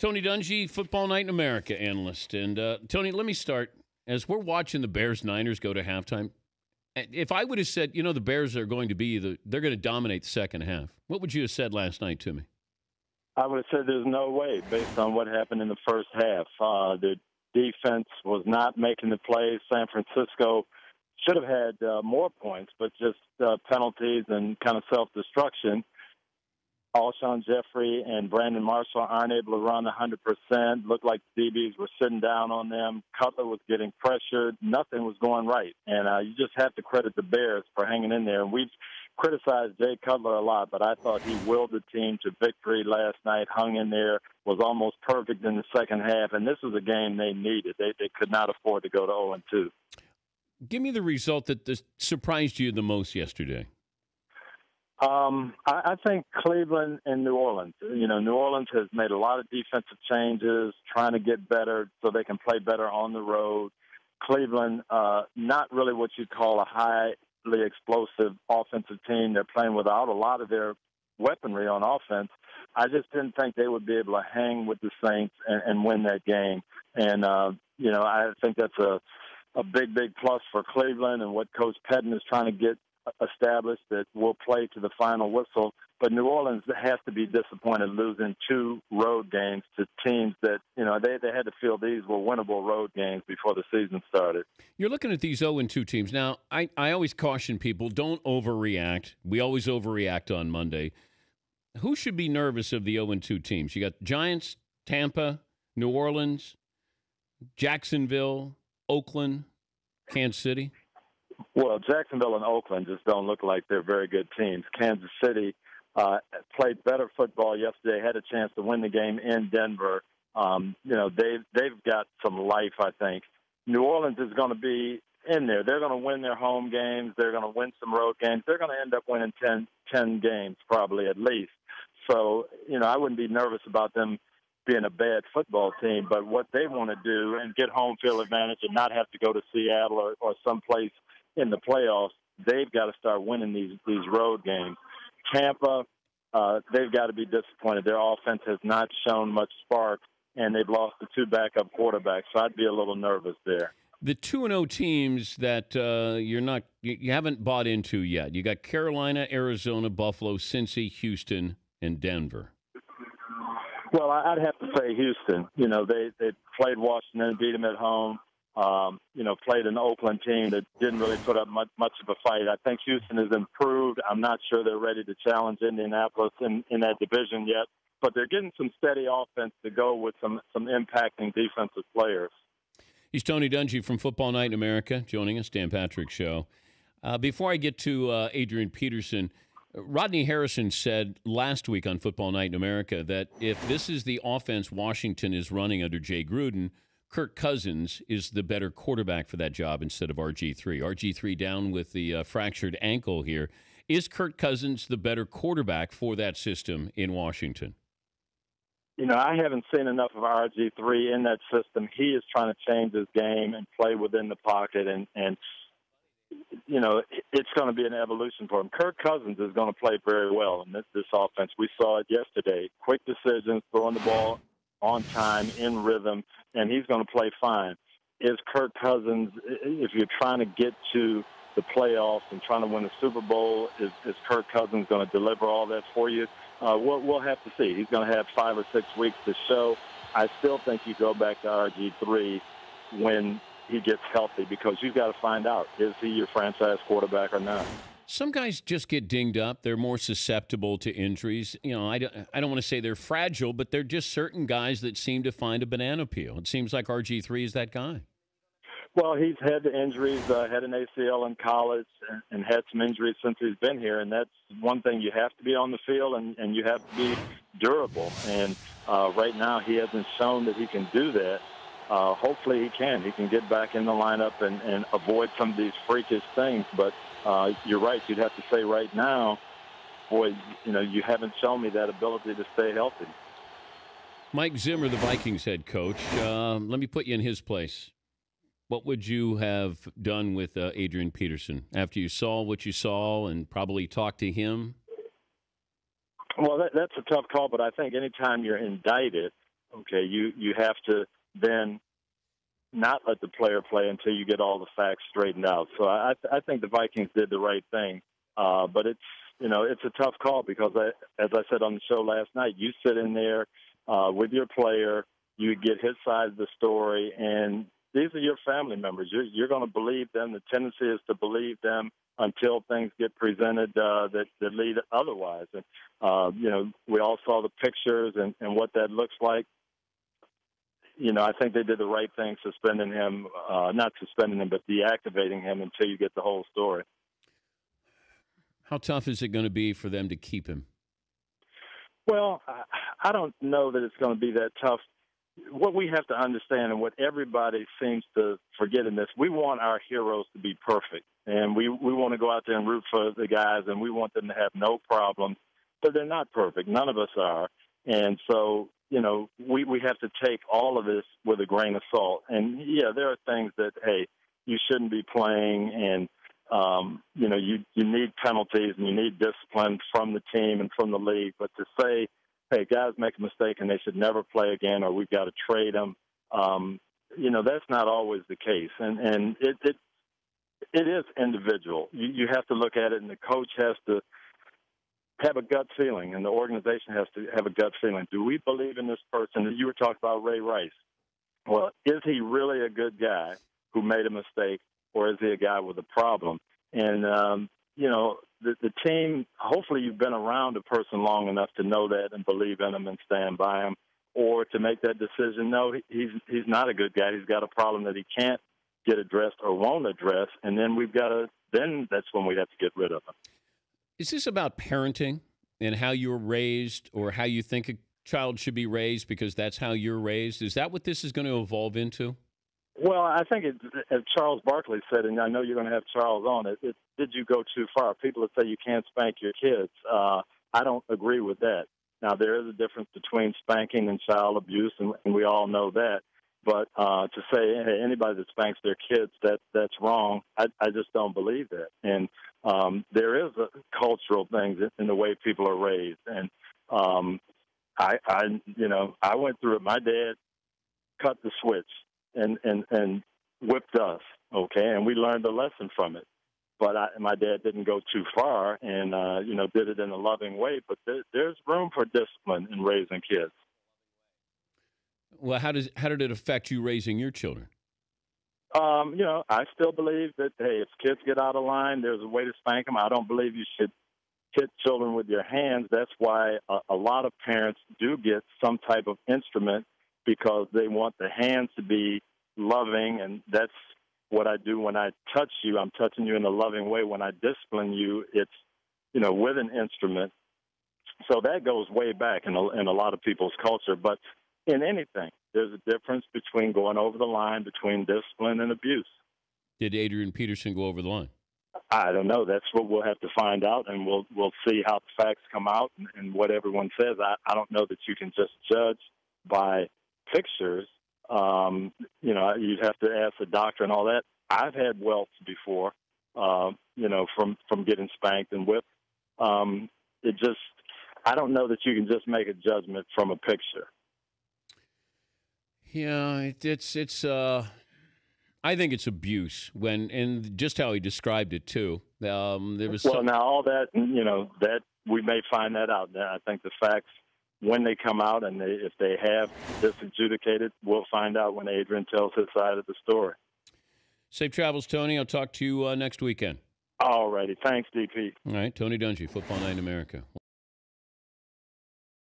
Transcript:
Tony Dungy, Football Night in America analyst. And, Tony, let me start. As we're watching the Bears-Niners go to halftime, if I would have said, the Bears are going to they're going to dominate the second half, what would you have said last night to me? I would have said there's no way based on what happened in the first half. The defense was not making the plays. San Francisco should have had more points, but just penalties and kind of self-destruction. Alshon Jeffrey and Brandon Marshall aren't able to run 100%. Looked like the DBs were sitting down on them. Cutler was getting pressured. Nothing was going right. And you just have to credit the Bears for hanging in there. And we've criticized Jay Cutler a lot, but I thought he willed the team to victory last night, hung in there, was almost perfect in the second half. And this was a game they needed. They could not afford to go to 0-2. Give me the result that surprised you the most yesterday. I think Cleveland and New Orleans. New Orleans has made a lot of defensive changes, trying to get better so they can play better on the road. Cleveland, not really what you'd call a highly explosive offensive team. They're playing without a lot of their weaponry on offense. I just didn't think they would be able to hang with the Saints and win that game. And, I think that's a big, big plus for Cleveland and what Coach Pettin is trying to get established, that will play to the final whistle. But New Orleans has to be disappointed losing 2 road games to teams that, they had to feel these were winnable road games before the season started. You're looking at these 0-2 teams. Now, I always caution people, don't overreact. We always overreact on Monday. Who should be nervous of the 0-2 teams? You got Giants, Tampa, New Orleans, Jacksonville, Oakland, Kansas City. Well, Jacksonville and Oakland just don't look like they're very good teams. Kansas City played better football yesterday, had a chance to win the game in Denver. They've got some life, I think. New Orleans is going to be in there. They're going to win their home games. They're going to win some road games. They're going to end up winning 10 games probably at least. So, I wouldn't be nervous about them being a bad football team, but what they want to do and get home field advantage and not have to go to Seattle or someplace in the playoffs, they've got to start winning these road games. Tampa, they've got to be disappointed. Their offense has not shown much spark, and they've lost the 2 backup quarterbacks, so I'd be a little nervous there. The 2-0 teams that you haven't bought into yet. You got Carolina, Arizona, Buffalo, Cincy, Houston, and Denver. Well, I'd have to say Houston. They played Washington, beat them at home. Played an Oakland team that didn't really put up much of a fight. I think Houston has improved. I'm not sure they're ready to challenge Indianapolis in that division yet, but they're getting some steady offense to go with some impacting defensive players. He's Tony Dungy from Football Night in America, joining us, Dan Patrick Show. Before I get to Adrian Peterson, Rodney Harrison said last week on Football Night in America that if this is the offense Washington is running under Jay Gruden, Kirk Cousins is the better quarterback for that job instead of RG3. RG3 down with the fractured ankle here. Is Kirk Cousins the better quarterback for that system in Washington? I haven't seen enough of RG3 in that system. He is trying to change his game and play within the pocket, and it's going to be an evolution for him. Kirk Cousins is going to play very well in this offense. We saw it yesterday. Quick decisions, throwing the ball on time, in rhythm, and he's going to play fine. Is Kirk Cousins, if you're trying to get to the playoffs and trying to win a Super Bowl, is Kirk Cousins going to deliver all that for you? We'll have to see. He's going to have 5 or 6 weeks to show. I still think you go back to RG3 when he gets healthy, because you've got to find out, is he your franchise quarterback or not? Some guys just get dinged up. They're more susceptible to injuries. I don't want to say they're fragile, but they're just certain guys that seem to find a banana peel. It seems like RG3 is that guy. Well, he's had injuries, had an ACL in college, and had some injuries since he's been here, and that's one thing. You have to be on the field, and you have to be durable. And right now he hasn't shown that he can do that. Hopefully he can. He can get back in the lineup and avoid some of these freakish things, but you're right. You'd have to say right now, boy, you haven't shown me that ability to stay healthy. Mike Zimmer, the Vikings head coach. Let me put you in his place. What would you have done with Adrian Peterson after you saw what you saw and probably talked to him? Well, that's a tough call, but I think anytime you're indicted, Okay, you have to then not let the player play until you get all the facts straightened out. So I think the Vikings did the right thing, but it's a tough call because as I said on the show last night, you sit in there with your player, you get his side of the story, and these are your family members. You're going to believe them. The tendency is to believe them until things get presented that lead otherwise. And we all saw the pictures and what that looks like. I think they did the right thing suspending him, not suspending him, but deactivating him until you get the whole story. How tough is it going to be for them to keep him? Well, I don't know that it's going to be that tough. What we have to understand and what everybody seems to forget in this, we want our heroes to be perfect. And we want to go out there and root for the guys, and we want them to have no problems. But they're not perfect. None of us are. And so, we have to take all of this with a grain of salt. And, yeah, there are things that, hey, you shouldn't be playing, and, you need penalties and you need discipline from the team and from the league. But to say, hey, guys make a mistake and they should never play again, or we've got to trade them, that's not always the case. And it is individual. You have to look at it, and the coach has to have a gut feeling, and the organization has to have a gut feeling. Do we believe in this person? You were talking about Ray Rice. Well, is he really a good guy who made a mistake, or is he a guy with a problem? And, the team, hopefully you've been around a person long enough to know that and believe in him and stand by him, or to make that decision, no, he's not a good guy. He's got a problem that he can't get addressed or won't address, and then then that's when we have to get rid of him. Is this about parenting and how you were raised, or how you think a child should be raised because that's how you're raised? Is that what this is going to evolve into? Well, I think as Charles Barkley said, and I know you're going to have Charles on it, did you go too far? People that say you can't spank your kids, I don't agree with that. Now, there is a difference between spanking and child abuse, and we all know that. But to say, hey, anybody that spanks their kids, that's wrong, I just don't believe that. And there is a cultural thing in the way people are raised. And I went through it. My dad cut the switch and whipped us, okay, and we learned a lesson from it. But my dad didn't go too far and, did it in a loving way. But there's room for discipline in raising kids. Well, how did it affect you raising your children? I still believe that, hey, if kids get out of line, there's a way to spank them. I don't believe you should hit children with your hands. That's why a lot of parents do get some type of instrument, because they want the hands to be loving, and that's what I do when I touch you. I'm touching you in a loving way. When I discipline you, it's, with an instrument. So that goes way back in a lot of people's culture. But in anything, there's a difference between going over the line, between discipline and abuse. Did Adrian Peterson go over the line? I don't know. That's what we'll have to find out, and we'll see how the facts come out and what everyone says. I don't know that you can just judge by pictures. You'd have to ask the doctor and all that. I've had welts before, from getting spanked and whipped. I don't know that you can just make a judgment from a picture. Yeah, it's. I think it's abuse and just how he described it too. There was now all that that we may find that out. I think the facts, when they come out, and if they have this adjudicated, we'll find out when Adrian tells his side of the story. Safe travels, Tony. I'll talk to you next weekend. All righty. Thanks, DP. All right, Tony Dungy, Football Night in America.